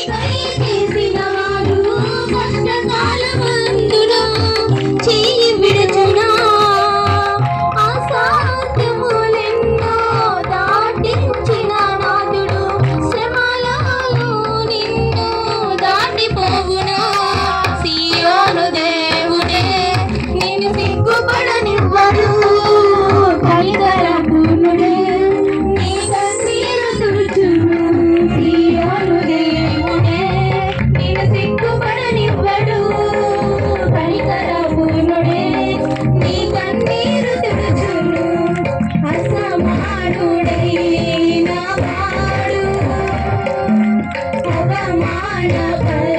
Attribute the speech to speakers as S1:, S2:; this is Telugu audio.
S1: చేసిన వాడు కష్టకాలమందున చేయి విడుచునా అసాధ్యములెన్నో దాటించిన నాథుడు శ్రమలలో నిన్ను దాటిపోవునా సీయోను దేవుడే నిన్ను సిగ్గుపడనివ్వడు కనికర పూర్ణుడే నీ కన్నీరు తుడుచును సీయోను దేవుడే నిన్ను సిగ్గుపడనివ్వడు కనికర పూర్ణుడే నీ కన్నీరు తుడుచును అసమానుడైన వాడు అవమానకర